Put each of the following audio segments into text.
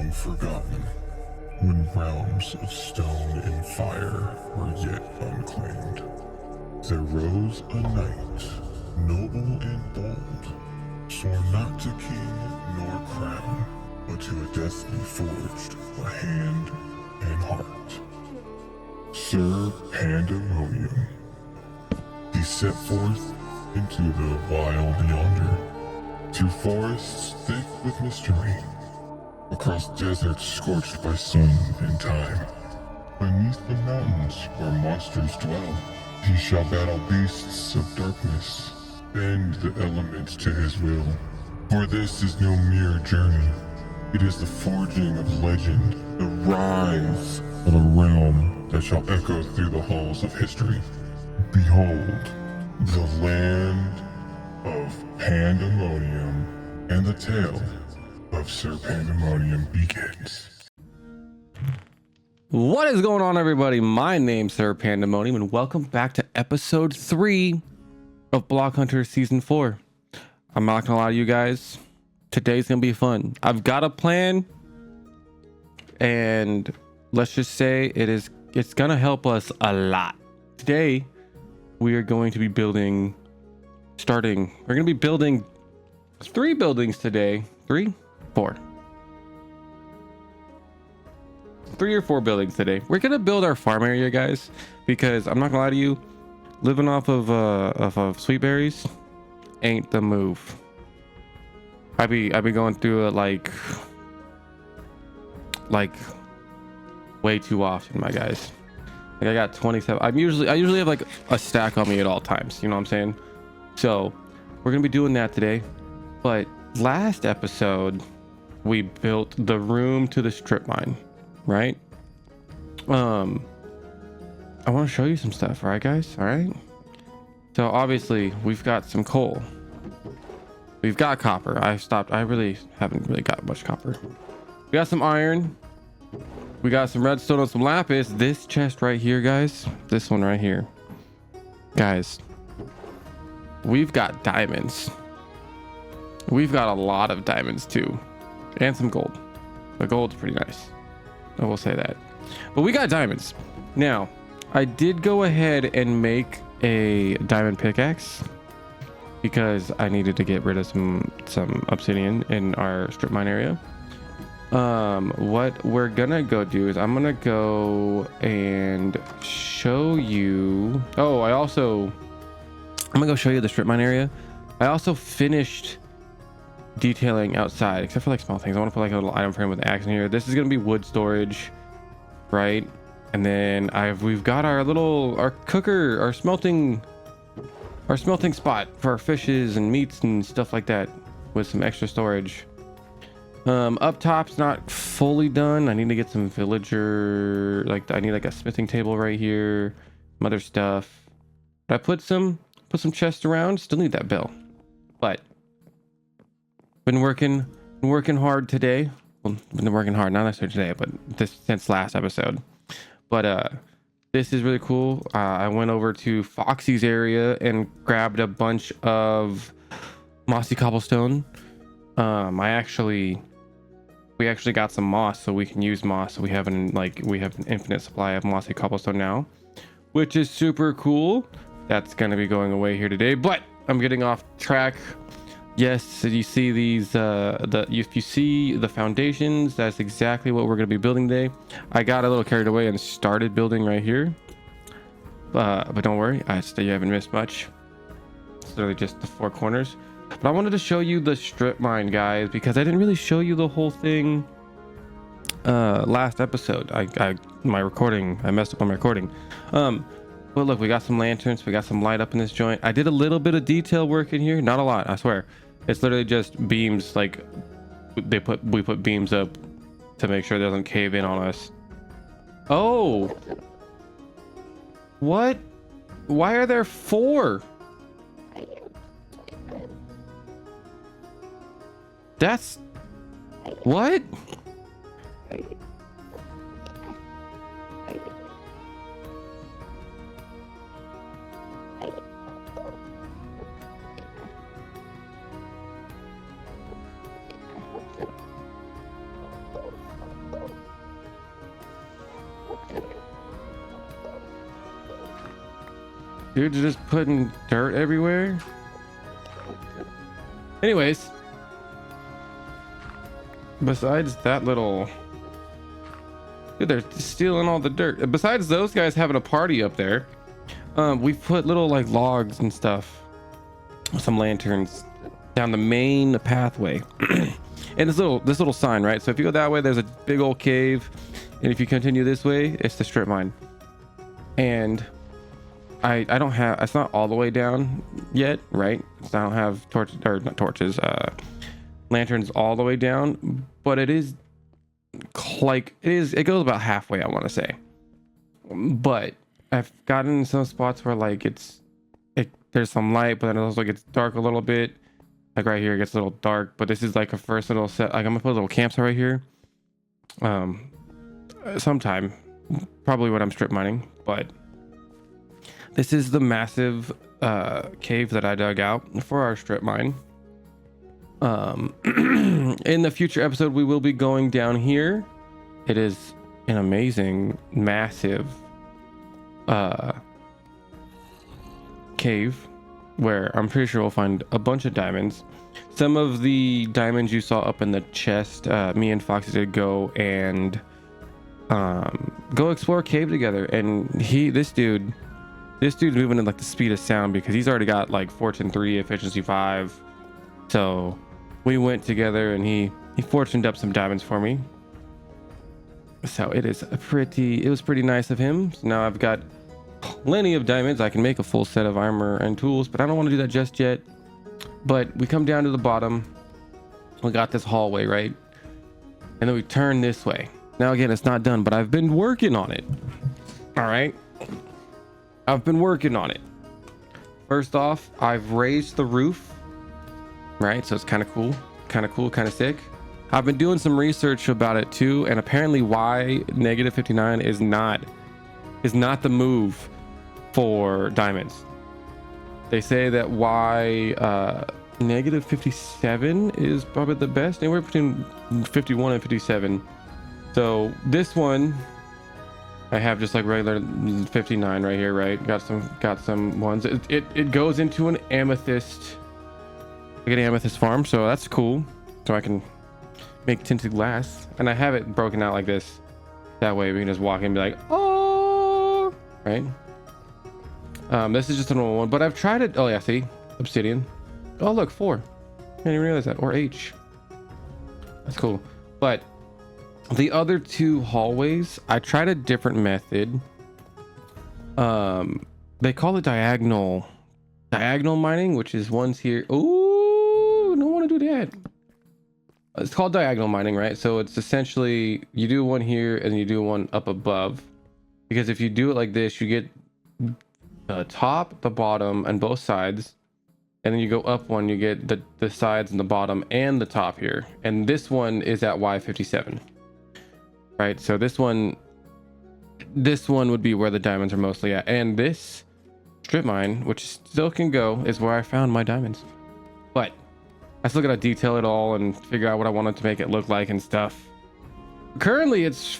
long forgotten, when realms of stone and fire were yet unclaimed. There rose a knight, noble and bold, sworn not to king nor crown, but to a destiny forged by hand and heart. Sir Pandemonium. He set forth into the wild yonder, through forests thick with mystery, across deserts scorched by sun and time. Beneath the mountains where monsters dwell, he shall battle beasts of darkness, bend the elements to his will. For this is no mere journey, it is the forging of legend, the rise of a realm that shall echo through the halls of history. Behold, the land of Pandemonium, and the tale of Sir Pandemonium begins. What is going on, everybody? My name's Sir Pandemonium, and welcome back to episode 3 of Block Hunter Season 4. I'm not gonna lie to you guys, today's gonna be fun. I've got a plan, and let's just say it's gonna help us a lot. Today, we are going to be building 3 buildings today. 3 or 4 buildings today. We're gonna build our farm area, guys, because I'm not gonna lie to you, living off of sweet berries ain't the move. I be going through it like way too often, my guys. Like, I got 27. I usually have like a stack on me at all times, you know what I'm saying? So we're gonna be doing that today. But last episode we built the room to the strip mine, right? I want to show you some stuff, right, guys? All right. So obviously we've got some coal, we've got copper. I really haven't got much copper. We got some iron, we got some redstone and some lapis. This chest right here, guys, this one right here, guys, we've got diamonds. We've got a lot of diamonds too, and some gold. The gold's pretty nice, I will say that. But we got diamonds. Now, I did go ahead and make a diamond pickaxe because I needed to get rid of some obsidian in our strip mine area. What we're gonna go do is I'm gonna go and show you. Oh, I'm gonna go show you the strip mine area. I also finished detailing outside, except for like small things. I want to put like a little item frame with an axe in here. This is gonna be wood storage, right? And then we've got our cooker, our smelting spot for our fishes and meats and stuff like that, with some extra storage. Up top's not fully done. I need to get some villager, I need like a smithing table right here, some other stuff. But I put some chests around. Still need that bell, but been working hard today. Well, been working hard, not necessarily today, but since last episode. But this is really cool. I went over to Foxy's area and grabbed a bunch of mossy cobblestone. We actually got some moss, so we can use moss. So we have an infinite supply of mossy cobblestone now, which is super cool. That's gonna be going away here today, but I'm getting off track. Yes, you see these, if you see the foundations, that's exactly what we're going to be building today. I got a little carried away and started building right here. But don't worry, I still haven't missed much. It's literally just the 4 corners. But I wanted to show you the strip mine, guys, because I didn't really show you the whole thing last episode. I messed up on my recording. But look, we got some lanterns, we got some light up in this joint. I did a little bit of detail work in here, not a lot, I swear. It's literally just beams, like we put beams up to make sure it doesn't cave in on us. Oh, what? Why are there 4? That's what? Dude's just putting dirt everywhere. Anyways, besides that little... Dude, they're stealing all the dirt. Besides those guys having a party up there, we've put little like logs and stuff, some lanterns down the main pathway. And this little sign, right? So if you go that way, there's a big old cave, and if you continue this way, it's the strip mine. And I don't have, it's not all the way down yet, right? So I don't have torches, or not torches, lanterns all the way down, but it is like, it goes about halfway, I want to say. But I've gotten some spots where like there's some light, but then it also gets dark a little bit. Like right here, it gets a little dark, but this is like a first little set. Like I'm gonna put a little campsite right here. Sometime, probably when I'm strip mining, but this is the massive cave that I dug out for our strip mine. In the future episode, we will be going down here. It is an amazing, massive cave where I'm pretty sure we'll find a bunch of diamonds. Some of the diamonds you saw up in the chest, me and Foxy did go and go explore a cave together, and this dude's moving at like the speed of sound because he's already got like fortune 3, efficiency 5. So we went together and he fortuned up some diamonds for me. So it was pretty nice of him. So now I've got plenty of diamonds. I can make a full set of armor and tools, but I don't want to do that just yet. But we come down to the bottom. We got this hallway, right? And then we turn this way. Now again, it's not done, but I've been working on it. All right, I've been working on it. First off, I've raised the roof, right? So it's kind of cool, kind of sick. I've been doing some research about it too, and apparently why -59 is not the move for diamonds. They say that why -57 is probably the best, anywhere between 51 and 57. So this one I have just like regular 59 right here, right? Got some ones. It goes into an amethyst. I get an amethyst farm, so that's cool. So I can make tinted glass, and I have it broken out like this. That way we can just walk in and be like, oh, right? This is just a normal one, but I've tried it. Oh yeah, see, obsidian. Oh look, 4. I didn't even realize that. Or H. That's cool. But the other 2 hallways, I tried a different method. They call it diagonal mining, which is ones here. Oh, don't want to do that. It's called diagonal mining, right? So it's essentially you do one here and you do one up above, because if you do it like this, you get the top, the bottom, and both sides, and then you go up one, you get the sides and the bottom and the top here. And this one is at Y57, right? So this one would be where the diamonds are mostly at, and this strip mine, which still can go, is where I found my diamonds. But I still gotta detail it all and figure out what I wanted to make it look like and stuff. Currently it's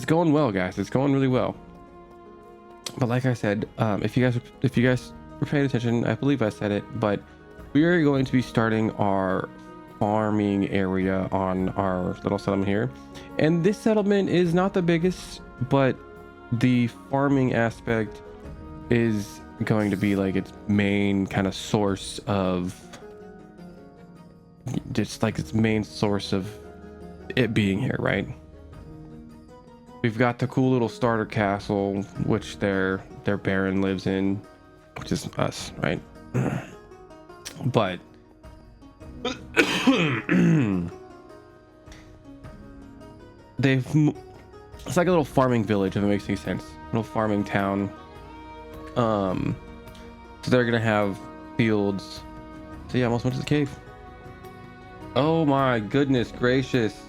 going well, guys. It's going really well. But like I said, if you guys were paying attention, I believe I said it, but we are going to be starting our farming area on our little settlement here. And this settlement is not the biggest, but the farming aspect is going to be like its main kind of source of, just like its main source of it being here, right? We've got the cool little starter castle, which their baron lives in, which is us, right? But it's like a little farming village, if it makes any sense. A little farming town. So they're gonna have fields. So yeah, I almost went to the cave. Oh my goodness gracious.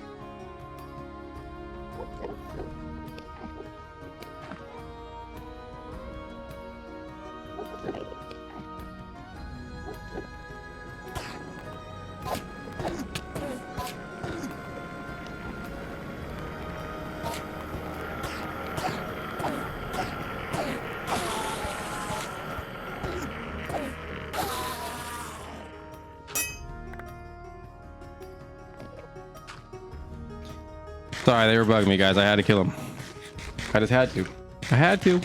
Sorry, they were bugging me, guys. I had to kill them. I just had to. I had to.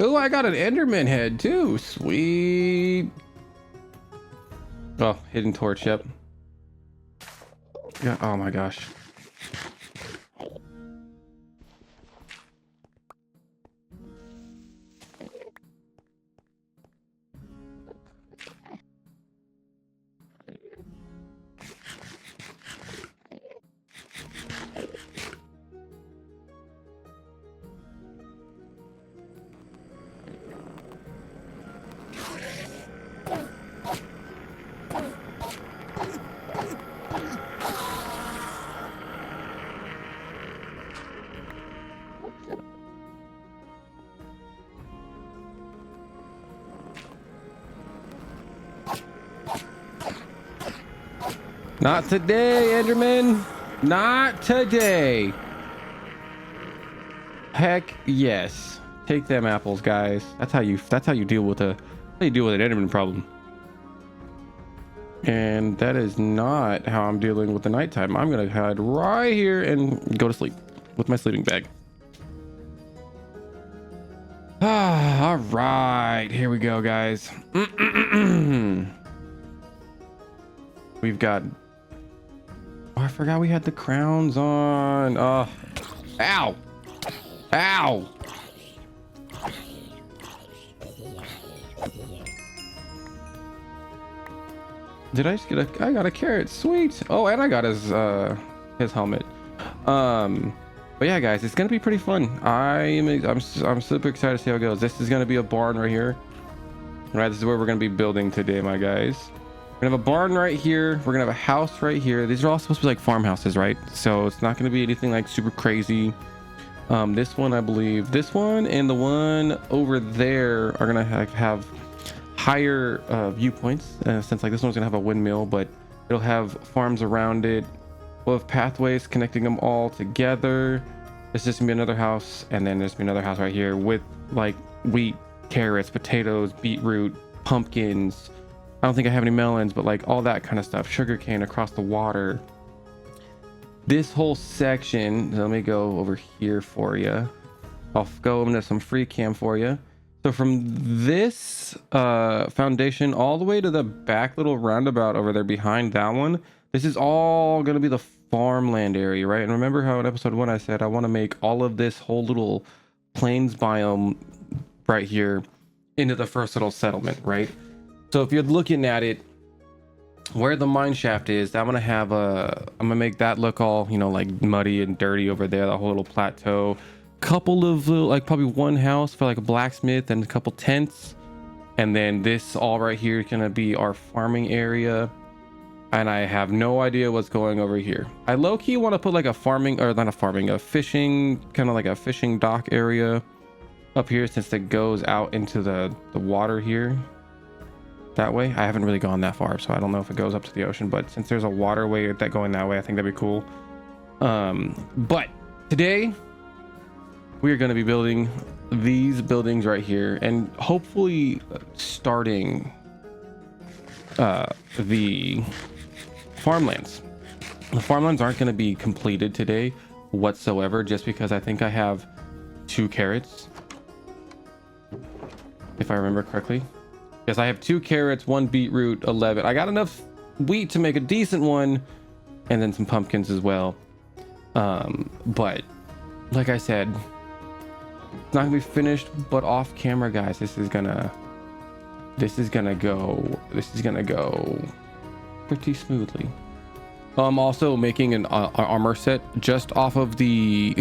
Oh, I got an Enderman head too. Sweet. Oh, hidden torch. Yep. Yeah. Oh my gosh. Not today, Enderman. Not today. Heck yes. Take them apples, guys. That's how you deal with an Enderman problem. And that is not how I'm dealing with the nighttime. I'm gonna hide right here and go to sleep with my sleeping bag. All right, here we go, guys. We've got. Oh, I forgot we had the crowns on. Oh, ow, ow. Did I just get a? I got a carrot. Sweet. Oh, and I got his helmet. But yeah, guys, it's gonna be pretty fun. I'm super excited to see how it goes. This is gonna be a barn right here. Right, this is where we're gonna be building today, my guys. We're gonna have a barn right here. We're gonna have a house right here. These are all supposed to be like farmhouses, right? So it's not gonna be anything like super crazy. This one, I believe, this one and the one over there are gonna have higher viewpoints, since like this one's gonna have a windmill, but it'll have farms around it. We'll have pathways connecting them all together. This is gonna be another house, and then there's gonna be another house right here with like wheat, carrots, potatoes, beetroot, pumpkins. I don't think I have any melons, but like all that kind of stuff. Sugarcane across the water. This whole section, let me go over here for you. I'll go into some free cam for you. So from this foundation all the way to the back little roundabout over there behind that one, this is all going to be the farmland area, right? And remember how in episode 1 I said I want to make all of this whole little plains biome right here into the first little settlement, right? So if you're looking at it, where the mine shaft is, I'm gonna make that look all, you know, like muddy and dirty over there, that whole little plateau. Couple of little, like probably one house for like a blacksmith and a couple tents, and then this all right here is gonna be our farming area. And I have no idea what's going over here. I low-key want to put like a farming, or not a farming, a fishing, kind of like a fishing dock area up here, since it goes out into the water here that way. I haven't really gone that far, so I don't know if it goes up to the ocean, but since there's a waterway that going that way, I think that'd be cool. But today we are going to be building these buildings right here, and hopefully starting the farmlands. The farmlands aren't going to be completed today whatsoever, just because I think I have 2 carrots, if I remember correctly. Yes, I have 2 carrots, 1 beetroot, 11. I got enough wheat to make a decent one, and then some pumpkins as well. But like I said, it's not gonna be finished, but off camera, guys, this is gonna go pretty smoothly. I'm also making an armor set just off of the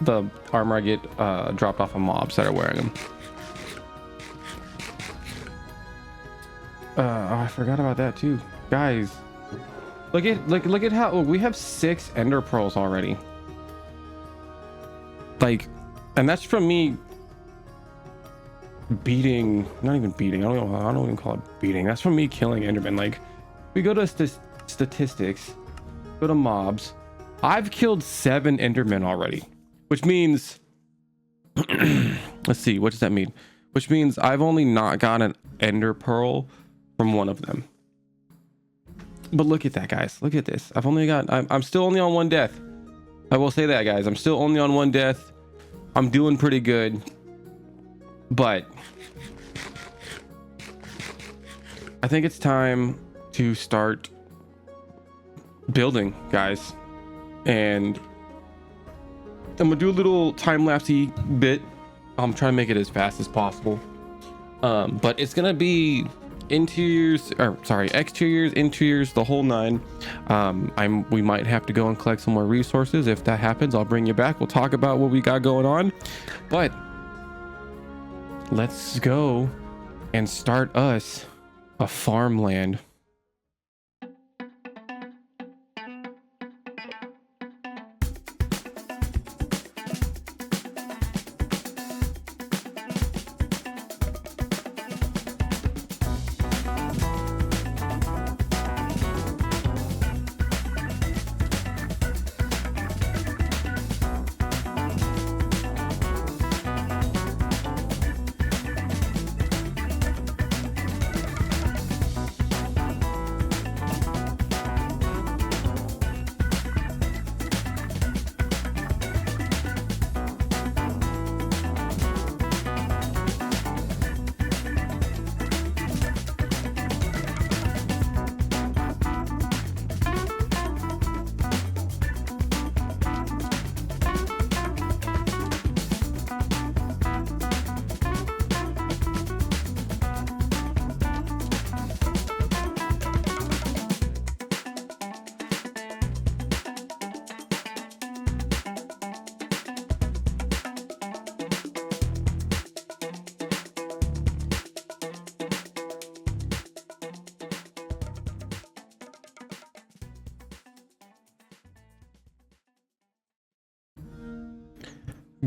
the armor I get dropped off of mobs that are wearing them. Oh, I forgot about that too, guys. Look at how we have 6 ender pearls already. Like, and that's from me beating, not even beating, I don't even call it beating. That's from me killing endermen. Like, we go to statistics, go to mobs. I've killed 7 endermen already, which means let's see, what does that mean? Which means I've only not got an ender pearl from one of them. But look at that, guys. Look at this. I'm still only on 1 death. I will say that, guys. I'm still only on 1 death. I'm doing pretty good. But I think it's time to start building, guys. And I'm gonna do a little time-lapsey bit. I'm trying to make it as fast as possible. But it's gonna be exteriors, interiors, the whole 9. We might have to go and collect some more resources. If that happens, I'll bring you back. We'll talk about what we got going on. But let's go and start us a farmland.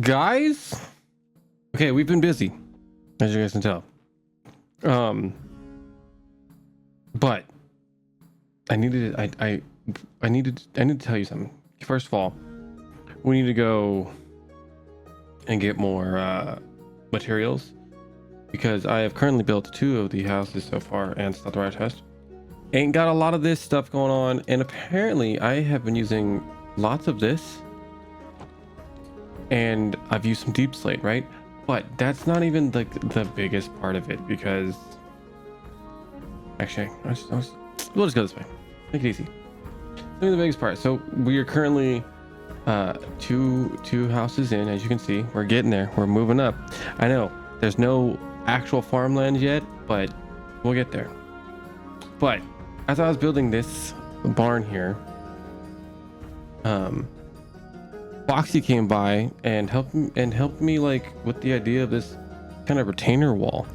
Guys, okay, we've been busy, as you guys can tell. But I needed to tell you something. First of all, we need to go and get more materials, because I have currently built 2 of the houses so far, and it's not the right test. Ain't got a lot of this stuff going on, and apparently I have been using lots of this. And I've used some deep slate, right? But that's not even like the biggest part of it, because actually we'll just go this way, make it easy. Maybe the biggest part. So we are currently two houses in. As you can see, we're getting there, we're moving up. I know there's no actual farmland yet, but we'll get there. But as I was building this barn here, Foxy came by and helped me like with the idea of this kind of retainer wall,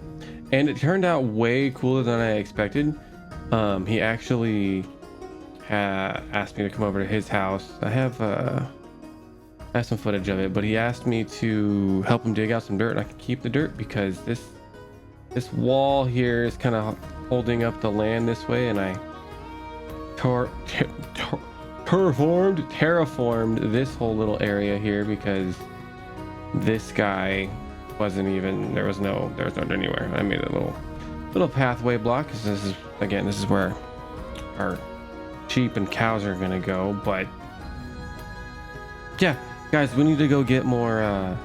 and it turned out way cooler than I expected. He actually asked me to come over to his house. I have some footage of it, but he asked me to help him dig out some dirt, and I could keep the dirt because this wall here is kind of holding up the land this way, and I terraformed this whole little area here because this guy wasn't even, there was no dirt anywhere. I made a little pathway block, because this is where our sheep and cows are gonna go. But yeah, guys, we need to go get more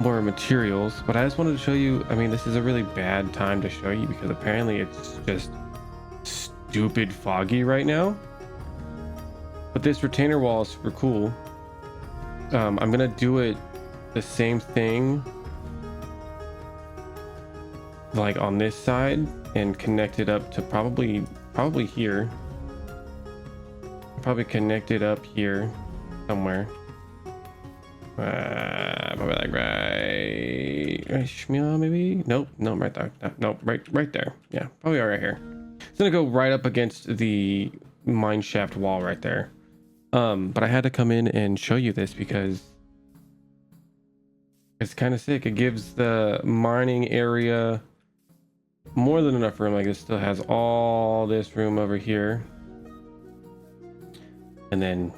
materials. But I just wanted to show you, I mean, this is a really bad time to show you because apparently it's just stupid foggy right now. But this retainer wall is super cool. I'm gonna do it the same thing like on this side and connect it up to probably here. Probably connect it up here somewhere. Probably like right maybe. Nope, right there. Nope, right there. Yeah, probably right here. It's gonna go right up against the mine shaft wall right there. But I had to come in and show you this because it's kind of sick. It gives the mining area more than enough room. Like, it still has all this room over here, and then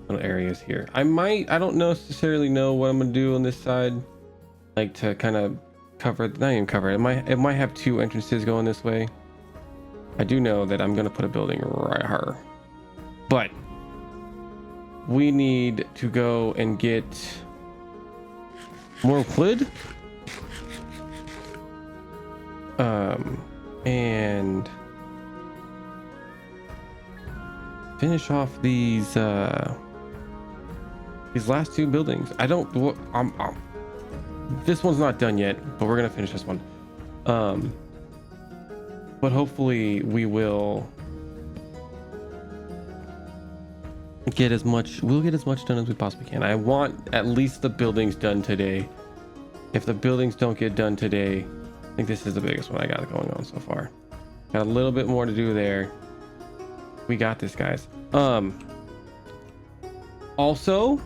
little areas here. I don't necessarily know what I'm gonna do on this side, like to kind of cover, not even cover it. It might have 2 entrances going this way. I do know that I'm gonna put a building right here, but we need to go and get more wood, and finish off these last two buildings. This one's not done yet, but we're gonna finish this one. But hopefully we will get as much done as we possibly can. I want at least the buildings done today. If the buildings don't get done today, I think this is the biggest one I got going on so far. Got a little bit more to do there. We got this, guys. Also,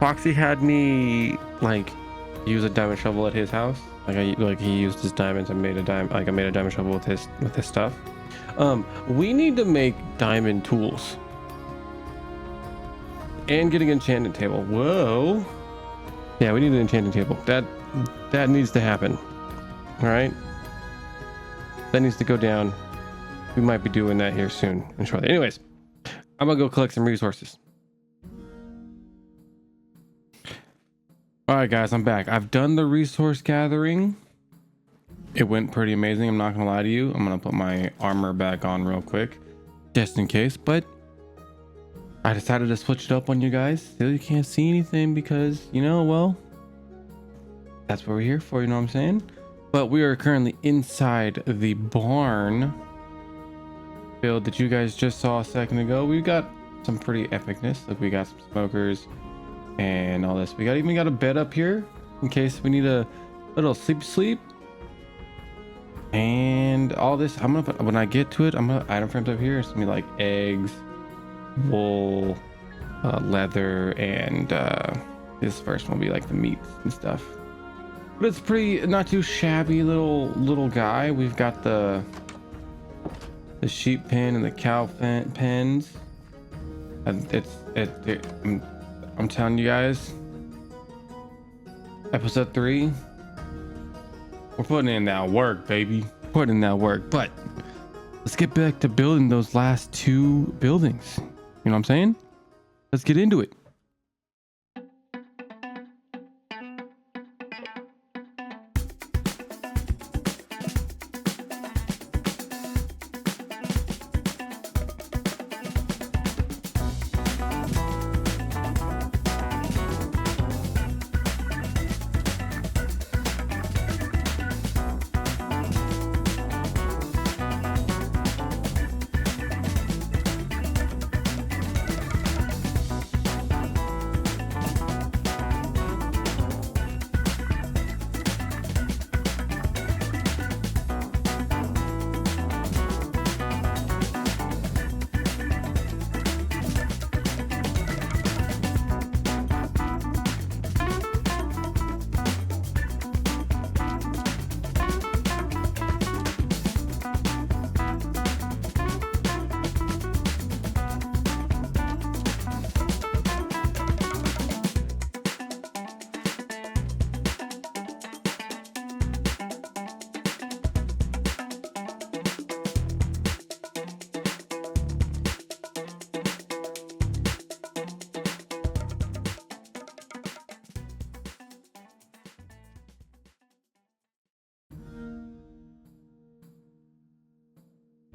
Foxy had me like use a diamond shovel at his house. Like he used his diamonds and made a I made a diamond shovel with his stuff. We need to make diamond tools and get an enchanting table. Whoa. Yeah, we need an enchanting table. That needs to happen. All right. That needs to go down. We might be doing that here soon and shortly. Anyways, I'm gonna go collect some resources. All right, guys, I'm back. I've done the resource gathering. It went pretty amazing. I'm not gonna lie to you. I'm gonna put my armor back on real quick, just in case. But I decided to switch it up on you guys. Still, you can't see anything because, you know, well, that's what we're here for. You know what I'm saying? But we are currently inside the barn build that you guys just saw a second ago. We've got some pretty epicness. Like, we got some smokers and all this. We even got a bed up here in case we need a little sleep, and all this. I'm gonna put, when I get to it, I'm gonna item frames up here. It's gonna be like eggs, wool, leather, and this first one will be like the meats and stuff. But it's pretty not too shabby little guy. We've got the sheep pen and the cow pens. I'm telling you guys, episode 3, we're putting in that work, baby. Putting in that work. But let's get back to building those last 2 buildings. You know what I'm saying? Let's get into it.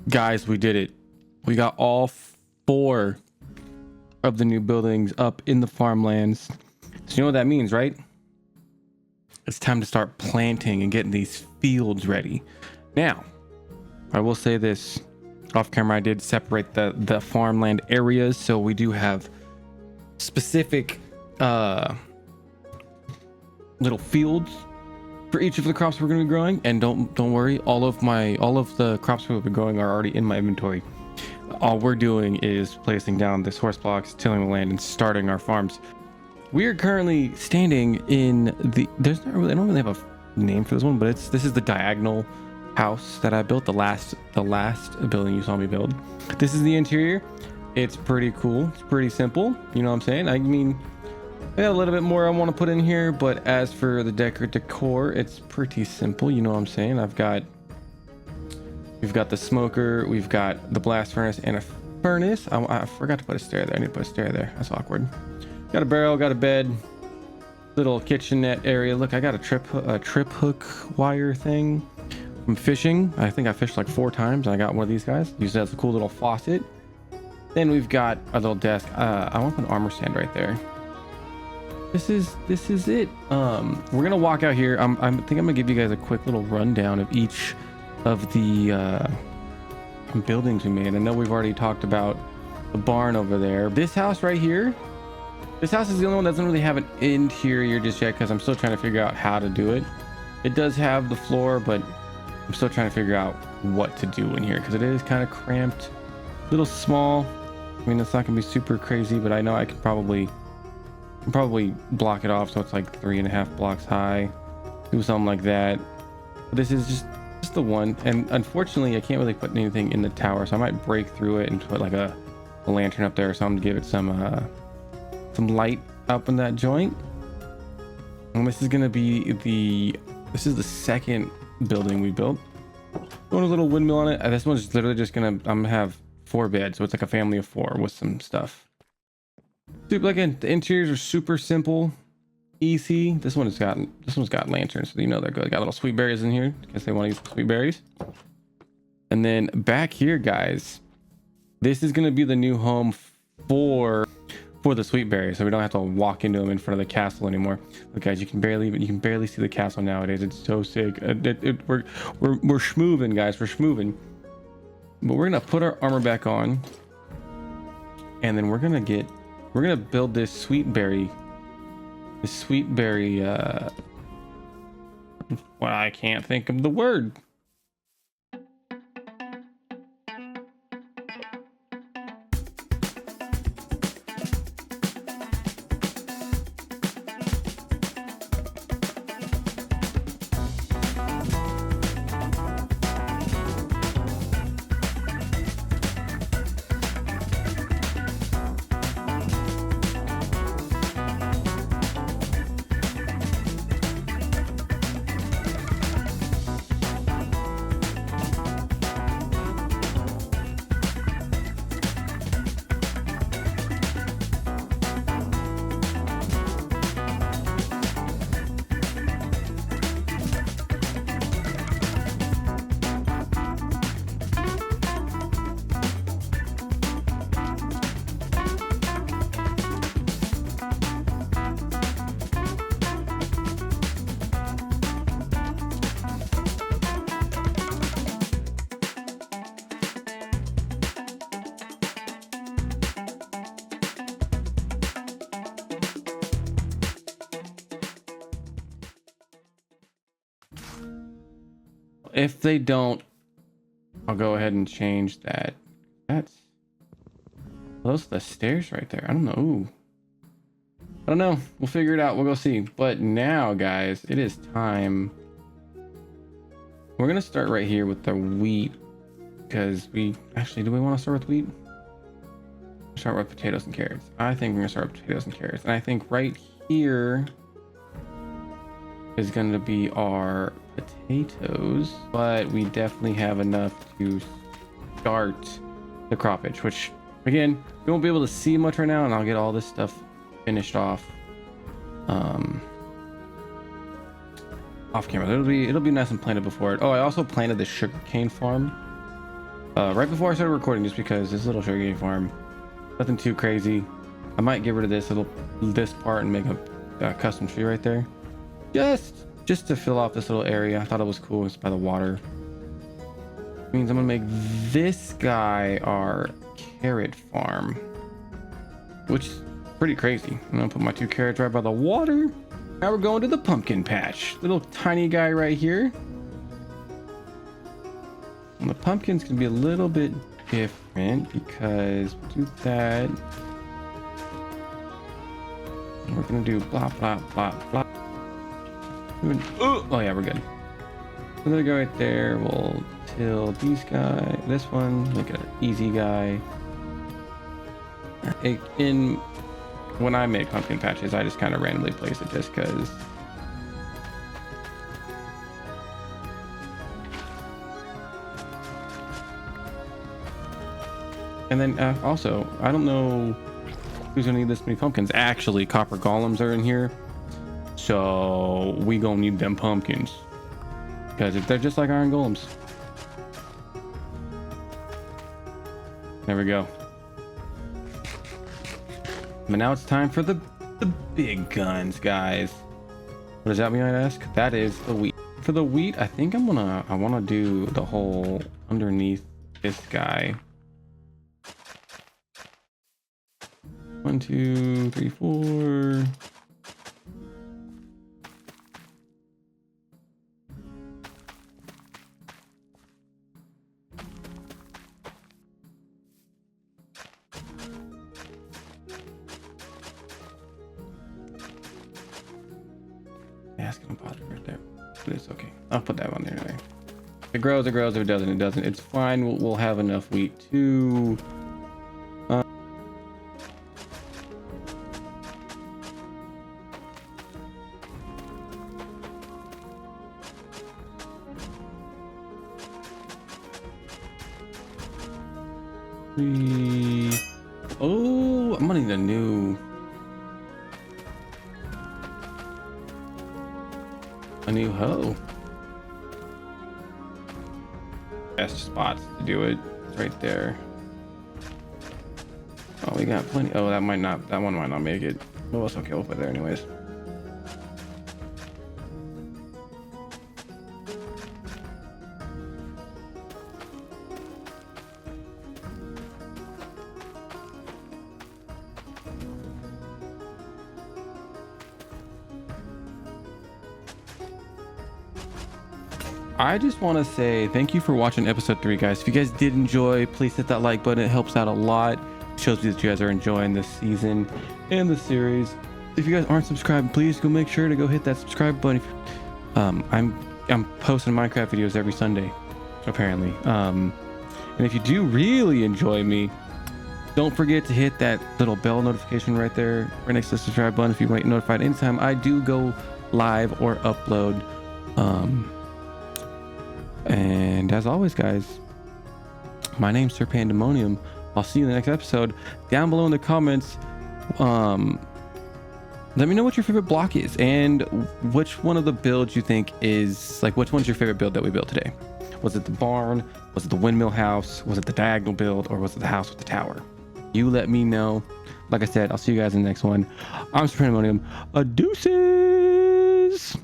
Guys, we did it. We got all 4 of the new buildings up in the farmlands. So you know what that means, right? It's time to start planting and getting these fields ready. Now, I will say this. Off camera, I did separate the farmland areas, so we do have specific little fields for each of the crops we're going to be growing. And don't worry, all of the crops we'll be growing are already in my inventory. All we're doing is placing down this horse blocks, tilling the land, and starting our farms. We are currently standing in the I don't really have a name for this one, but this is the diagonal house that I built, the last building you saw me build. This is the interior. It's pretty cool. It's pretty simple. You know what I'm saying? I mean, I got a little bit more I want to put in here, but as for the decor, it's pretty simple. You know what I'm saying? I've got We've got the smoker, we've got the blast furnace and a furnace. I forgot to put a stair there. I need to put a stair there. That's awkward. Got a barrel, got a bed, little kitchenette area. Look, I got a trip hook wire thing from fishing. I think I fished like 4 times and I got one of these guys. Used it as a cool little faucet. Then we've got a little desk. I want to put an armor stand right there. This is it. We're gonna walk out here. I think I'm gonna give you guys a quick little rundown of each of the buildings we made. I know we've already talked about the barn over there. This house right here, this house is the only one that doesn't really have an interior just yet because I'm still trying to figure out how to do it. It does have the floor, but I'm still trying to figure out what to do in here because it is kind of cramped, a little small. I mean, it's not gonna be super crazy, but I know I can probably block it off so it's like 3.5 blocks high, do something like that. But this is just the one, and unfortunately I can't really put anything in the tower, so I might break through it and put like a lantern up there or something to give it some light up in that joint. And this is gonna be this is the second building we built. One a little windmill on it. This one's literally just I'm gonna have 4 beds, so it's like a family of 4 with some stuff. Super, again, the interiors are super simple, easy. This one's got lanterns, so you know they're good. Got little sweet berries in here because they want to use the sweet berries. And then back here, guys, this is gonna be the new home for the sweet berries, so we don't have to walk into them in front of the castle anymore. Look, guys, you can barely see the castle nowadays. It's so sick. We're schmoovin', guys. We're schmoovin'. But we're gonna put our armor back on, and then we're gonna build this sweet berry. Well, I can't think of the word. If they don't, I'll go ahead and change that. Those are the stairs right there. I don't know. Ooh. I don't know. We'll figure it out. We'll go see. But now, guys, it is time. We're gonna start right here with the wheat, because do we want to start with wheat? Start with potatoes and carrots. I think we're gonna start with potatoes and carrots, and I think right here is going to be our potatoes, but we definitely have enough to start the croppage, which again, we won't be able to see much right now, and I'll get all this stuff finished off off camera. It'll be nice and planted before it. Oh, I also planted the sugarcane farm right before I started recording, just because this little sugarcane farm, nothing too crazy. I might get rid of this part and make a custom tree right there, just to fill off this little area. I thought it was cool. It's by the water. It means I'm gonna make this guy our carrot farm, which is pretty crazy. I'm gonna put my 2 carrots right by the water. Now we're going to the pumpkin patch. Little tiny guy right here. And the pumpkin's gonna be a little bit different because we'll do that. And we're gonna do blah blah blah blah. Oh yeah, we're good. Another guy right there. We'll till these guys. This one, make it an easy guy. When I make pumpkin patches, I just kind of randomly place it just because. And then also, I don't know who's gonna need this many pumpkins. Actually, copper golems are in here, so we gonna need them pumpkins because they're just like iron golems. There we go. But now it's time for the big guns, guys. What does that mean, I'd ask? That is the wheat. For the wheat, I think I wanna do the whole underneath this guy. 1, 2, 3, 4. Yeah, it's gonna bother right there. But it's okay. I'll put that on there anyway. If it grows, it grows. If it doesn't, it doesn't. It's fine. We'll have enough wheat to. Oh, I'm gonna need a new hoe. Best spots to do it. It's right there. Oh, we got plenty. Oh, that one might not make it. Oh, it's okay. We'll put it there anyways. I just want to say thank you for watching episode 3, guys. If you guys did enjoy, please hit that like button. It helps out a lot. It shows me that you guys are enjoying this season and the series. If you guys aren't subscribed, please go make sure to go hit that subscribe button. I'm posting Minecraft videos every Sunday, apparently. And if you do really enjoy me, don't forget to hit that little bell notification right there, right next to the subscribe button, if you want to get notified anytime I do go live or upload. And as always, guys, my name's Sir Pandemonium. I'll see you in the next episode. Down below in the comments, let me know what your favorite block is and which one of the builds you think is, like, which one's your favorite build that we built today. Was it the barn? Was it the windmill house? Was it the diagonal build? Or was it the house with the tower? You let me know. Like I said, I'll see you guys in the next one. I'm Sir Pandemonium. Deuces!